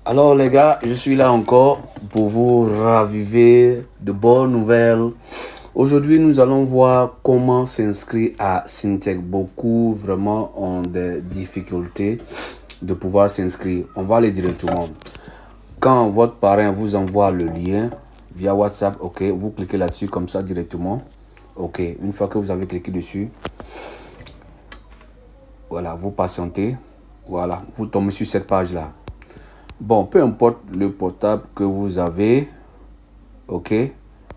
Alors les gars, je suis là encore pour vous raviver de bonnes nouvelles. Aujourd'hui, nous allons voir comment s'inscrire à Syntech. Beaucoup vraiment ont des difficultés de pouvoir s'inscrire. On va aller directement. Quand votre parrain vous envoie le lien via WhatsApp, ok, vous cliquez là-dessus comme ça directement. Ok, une fois que vous avez cliqué dessus, voilà, vous patientez. Voilà, vous tombez sur cette page-là. Bon, peu importe le portable que vous avez, ok,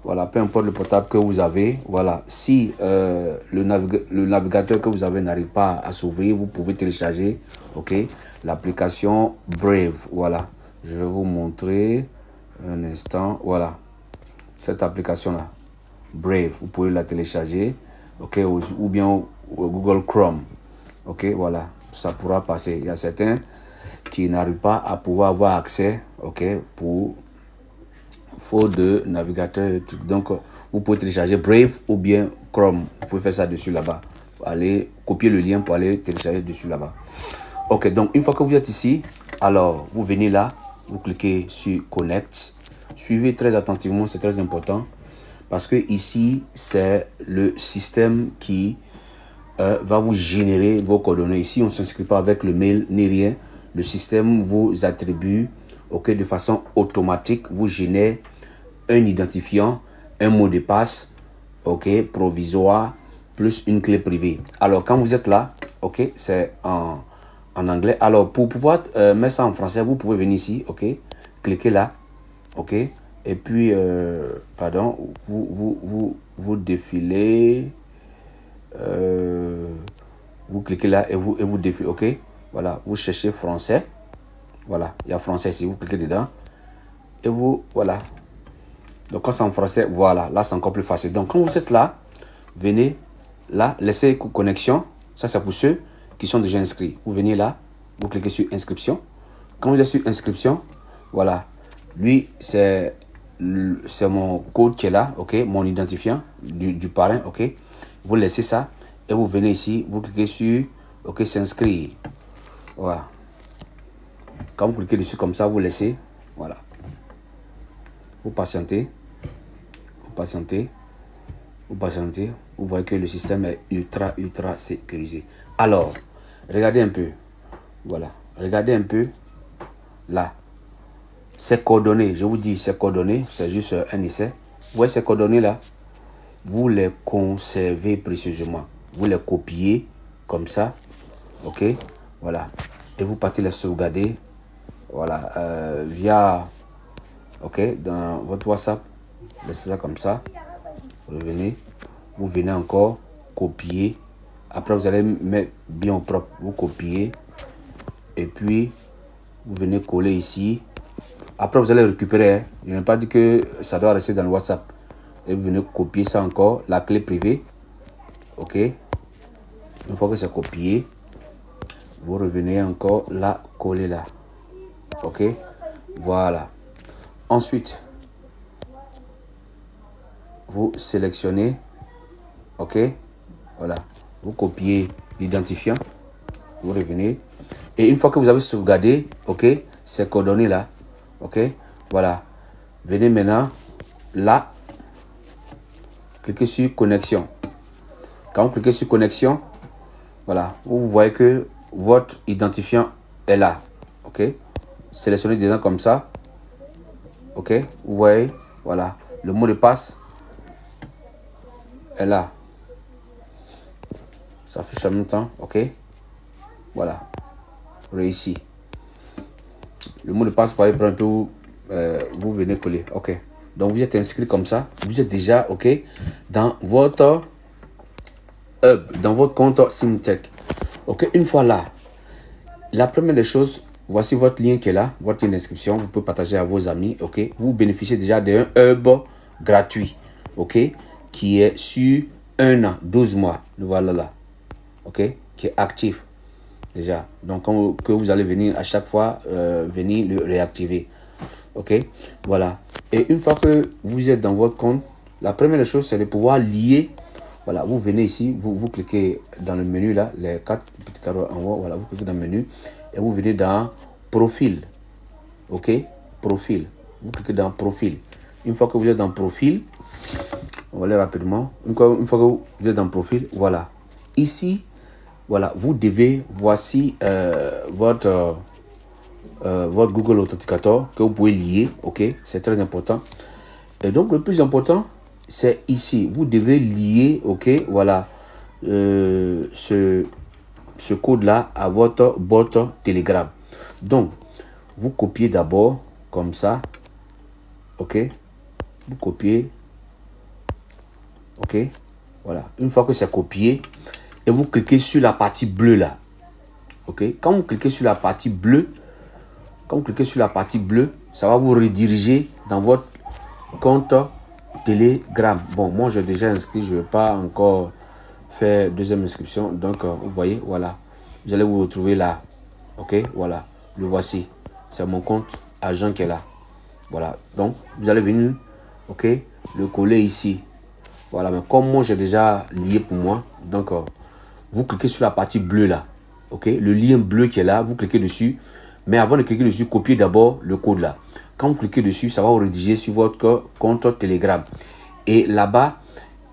voilà, peu importe le portable que vous avez, voilà, si le navigateur que vous avez n'arrive pas à s'ouvrir, vous pouvez télécharger, ok, l'application Brave, voilà. Je vais vous montrer un instant, voilà, cette application-là, Brave, vous pouvez la télécharger, ok, ou bien au Google Chrome, ok, voilà, ça pourra passer. Il y a certains qui n'arrivent pas à pouvoir avoir accès, ok, pour faute de navigateur. Donc, vous pouvez télécharger Brave ou bien Chrome. Vous pouvez faire ça dessus là-bas. Allez copier le lien pour aller télécharger dessus là-bas. Ok, donc une fois que vous êtes ici, alors vous venez là, vous cliquez sur Connect. Suivez très attentivement, c'est très important. Parce que ici, c'est le système qui va vous générer vos coordonnées. Ici, on ne s'inscrit pas avec le mail ni rien. Le système vous attribue, ok, de façon automatique, vous génère un identifiant, un mot de passe, ok, provisoire, plus une clé privée. Alors, quand vous êtes là, ok, c'est en anglais. Alors, pour pouvoir mettre ça en français, vous pouvez venir ici, ok, cliquez là, ok, et puis, pardon, vous défilez, vous cliquez là et vous défilez, ok, voilà, vous cherchez français, voilà, il y a français ici, vous cliquez dedans, et vous, voilà, donc quand c'est en français, voilà, là c'est encore plus facile. Donc quand vous êtes là, venez là, laissez connexion, ça c'est pour ceux qui sont déjà inscrits. Vous venez là, vous cliquez sur inscription. Quand vous êtes sur inscription, voilà, lui c'est mon code qui est là, ok, mon identifiant du parrain, ok. Vous laissez ça et vous venez ici, vous cliquez sur, ok, s'inscrire. Voilà. Quand vous cliquez dessus comme ça, vous laissez, voilà. Vous patientez, vous patientez, vous patientez. Vous voyez que le système est ultra sécurisé. Alors, regardez un peu. Voilà. Regardez un peu là. Ces coordonnées, je vous dis ces coordonnées, c'est juste un essai. Vous voyez ces coordonnées là, vous les conservez précieusement. Vous les copiez comme ça. Ok. Voilà. Et vous partez les sauvegarder. Voilà. Via, ok, dans votre WhatsApp. Laissez ça comme ça. Revenez. Vous venez encore copier. Après, vous allez mettre bien propre. Vous copiez. Et puis, vous venez coller ici. Après, vous allez récupérer. Hein. Je n'ai pas dit que ça doit rester dans le WhatsApp. Et vous venez copier ça encore. La clé privée. OK. Une fois que c'est copié, vous revenez encore la coller là. OK. Voilà. Ensuite, vous sélectionnez. OK. Voilà. Vous copiez l'identifiant. Vous revenez. Et une fois que vous avez sauvegardé, ok, ces coordonnées là, ok, voilà. Venez maintenant là, cliquez sur connexion. Quand vous cliquez sur connexion, voilà, vous voyez que votre identifiant est là, ok. Sélectionnez dedans comme ça, ok. Vous voyez, voilà, le mot de passe est là. Ça affiche en même temps, ok. Voilà, réussi. Le mot de passe, vous pouvez prendre un peu, vous venez coller, ok. Donc vous êtes inscrit comme ça, vous êtes déjà, ok, dans votre hub, dans votre compte Syntech. Ok, une fois là, la première des choses, voici votre lien qui est là, votre lien d'inscription, vous pouvez partager à vos amis, ok. Vous bénéficiez déjà d'un hub gratuit, ok, qui est sur 1 an, 12 mois, voilà là, ok, qui est actif. Déjà, donc que vous allez venir à chaque fois venir le réactiver, ok, voilà. Et une fois que vous êtes dans votre compte, la première chose c'est de pouvoir lier, voilà, vous venez ici, vous cliquez dans le menu là, les 4 petits carreaux en haut, voilà, vous cliquez dans le menu et vous venez dans profil, ok, profil. Vous cliquez dans profil. Une fois que vous êtes dans profil, on va aller rapidement. Une fois que vous êtes dans profil, voilà. Ici, voilà, vous devez, voici votre Google Authenticator que vous pouvez lier, ok, c'est très important. Et donc, le plus important, c'est ici. Vous devez lier, ok, voilà, ce code-là à votre bot Telegram. Donc, vous copiez d'abord, comme ça, ok, vous copiez, ok, voilà. Une fois que c'est copié, et vous cliquez sur la partie bleue là, ok. Quand vous cliquez sur la partie bleue, ça va vous rediriger dans votre compte Telegram. Bon, moi j'ai déjà inscrit, je ne vais pas encore faire deuxième inscription. Donc, vous voyez, voilà. Vous allez vous retrouver là. Ok, voilà. Le voici. C'est mon compte agent qui est là. Voilà. Donc, vous allez venir, ok, le coller ici. Voilà. Mais comme moi j'ai déjà lié pour moi, donc, vous cliquez sur la partie bleue là. Ok, le lien bleu qui est là, vous cliquez dessus. Mais avant de cliquer dessus, copiez d'abord le code là. Quand vous cliquez dessus, ça va vous rédiger sur votre compte Telegram. Et là-bas,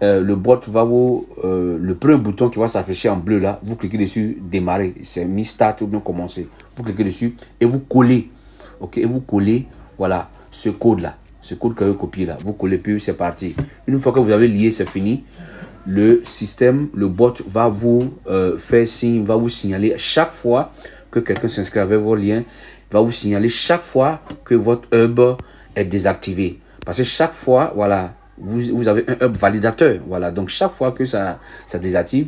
le bot va vous... le premier bouton qui va s'afficher en bleu là, vous cliquez dessus, démarrer. C'est mis start ou bien commencer. Vous cliquez dessus et vous collez. Ok, et vous collez, voilà, ce code là. Ce code que vous copiez là. Vous collez, puis c'est parti. Une fois que vous avez lié, c'est fini. Le système, le bot va vous faire signe, va vous signaler chaque fois que quelqu'un s'inscrit avec vos liens, va vous signaler chaque fois que votre hub est désactivé. Parce que chaque fois, voilà, vous avez un hub validateur. Voilà, donc chaque fois que ça désactive,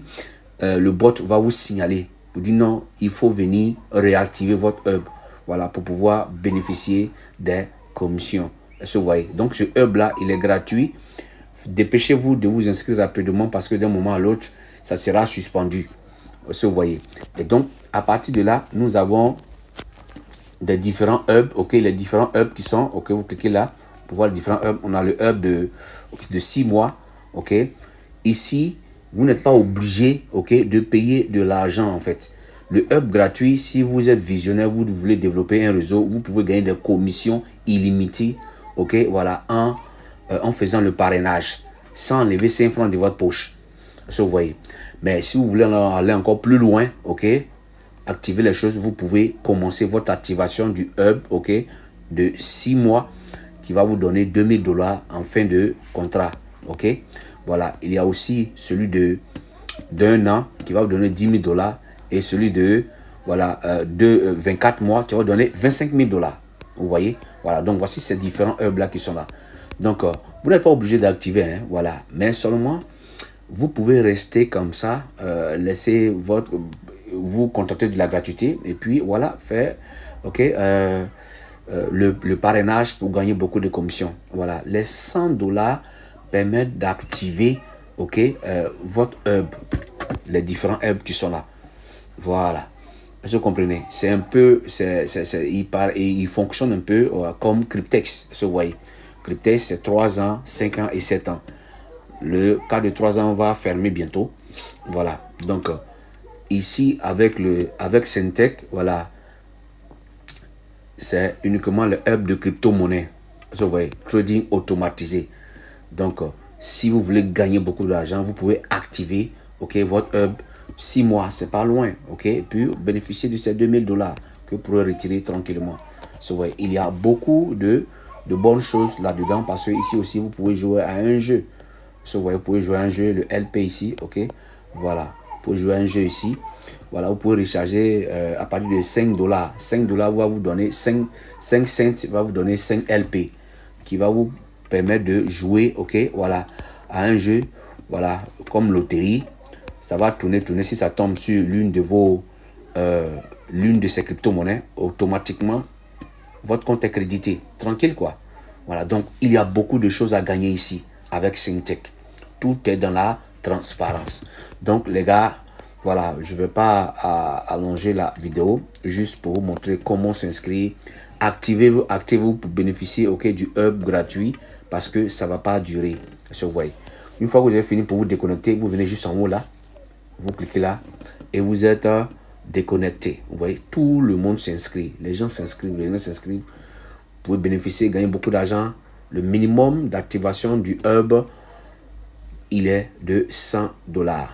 le bot va vous signaler. Vous dire non, il faut venir réactiver votre hub. Voilà, pour pouvoir bénéficier des commissions. Est-ce que vous voyez? Donc ce hub là, il est gratuit. Dépêchez-vous de vous inscrire rapidement parce que d'un moment à l'autre, ça sera suspendu. Vous voyez. Et donc, à partir de là, nous avons des différents hubs. Ok, les différents hubs qui sont, ok, vous cliquez là pour voir les différents hubs. On a le hub de 6 mois. Ok, ici, vous n'êtes pas obligé, ok, de payer de l'argent en fait. Le hub gratuit, si vous êtes visionnaire, vous voulez développer un réseau, vous pouvez gagner des commissions illimitées, ok, voilà, en faisant le parrainage, sans enlever 5 francs de votre poche. Vous voyez. Mais si vous voulez aller encore plus loin, ok, activer les choses, vous pouvez commencer votre activation du hub, ok, de 6 mois, qui va vous donner 2000 $, en fin de contrat, ok. Voilà, il y a aussi celui d'un an qui va vous donner 10 000 $, et celui de, voilà, 24 mois qui va vous donner 25 000 $. Vous voyez, voilà, donc voici ces différents hubs là qui sont là. Donc, vous n'êtes pas obligé d'activer, hein, voilà, mais seulement vous pouvez rester comme ça, laisser vous contenter de la gratuité et puis voilà, faire, ok, le parrainage pour gagner beaucoup de commissions. Voilà, les 100 $ permettent d'activer, ok, votre hub, les différents hubs qui sont là. Voilà, vous comprenez, c'est un peu, il fonctionne un peu comme Cryptex, vous voyez. Cryptex, c'est 3 ans, 5 ans et 7 ans. Le cas de 3 ans va fermer bientôt. Voilà. Donc, ici, avec Syntech, voilà, c'est uniquement le hub de crypto-monnaie. Vous voyez, trading automatisé. Donc, si vous voulez gagner beaucoup d'argent, vous pouvez activer, ok, votre hub. 6 mois, c'est pas loin, ok, et puis bénéficier de ces 2000 $ que vous pourrez retirer tranquillement. Vous voyez, il y a beaucoup de bonnes choses là-dedans parce que ici aussi, vous pouvez jouer à un jeu. Vous voyez, vous pouvez jouer à un jeu, le LP ici, ok, voilà, vous pouvez jouer à un jeu ici, voilà, vous pouvez recharger à partir de 5 $. 5 $ va vous donner 5 cents, va vous donner 5 LP qui va vous permettre de jouer, ok, voilà, à un jeu, voilà, comme loterie. Ça va tourner, si ça tombe sur l'une de ces crypto-monnaies, automatiquement, votre compte est crédité. Tranquille, quoi. Voilà, donc il y a beaucoup de choses à gagner ici avec Syntech. Tout est dans la transparence. Donc, les gars, voilà, je ne vais pas allonger la vidéo, juste pour vous montrer comment s'inscrire. Activez-vous pour bénéficier, ok, du hub gratuit parce que ça ne va pas durer. Vous voyez. Une fois que vous avez fini pour vous déconnecter, vous venez juste en haut là. Vous cliquez là et vous êtes déconnecté. Vous voyez, tout le monde s'inscrit. Les gens s'inscrivent, les gens s'inscrivent. pouvez bénéficier, gagner beaucoup d'argent. Le minimum d'activation du hub, il est de 100 $.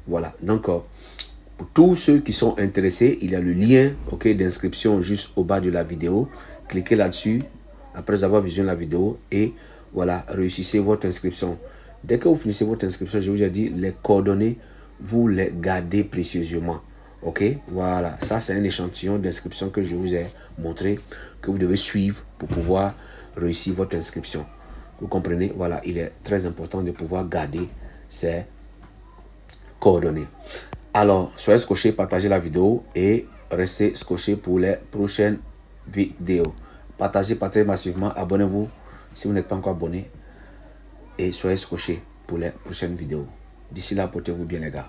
Voilà, donc pour tous ceux qui sont intéressés, il y a le lien d'inscription juste au bas de la vidéo. Cliquez là-dessus après avoir visionné la vidéo et voilà, réussissez votre inscription. Dès que vous finissez votre inscription, je vous ai dit, les coordonnées, vous les gardez précieusement. Ok, voilà, ça c'est un échantillon d'inscription que je vous ai montré, que vous devez suivre pour pouvoir réussir votre inscription. Vous comprenez? Voilà, il est très important de pouvoir garder ces coordonnées. Alors, soyez scotchés, partagez la vidéo et restez scotchés pour les prochaines vidéos. Partagez massivement, abonnez-vous si vous n'êtes pas encore abonné et soyez scotchés pour les prochaines vidéos. D'ici là, portez-vous bien les gars.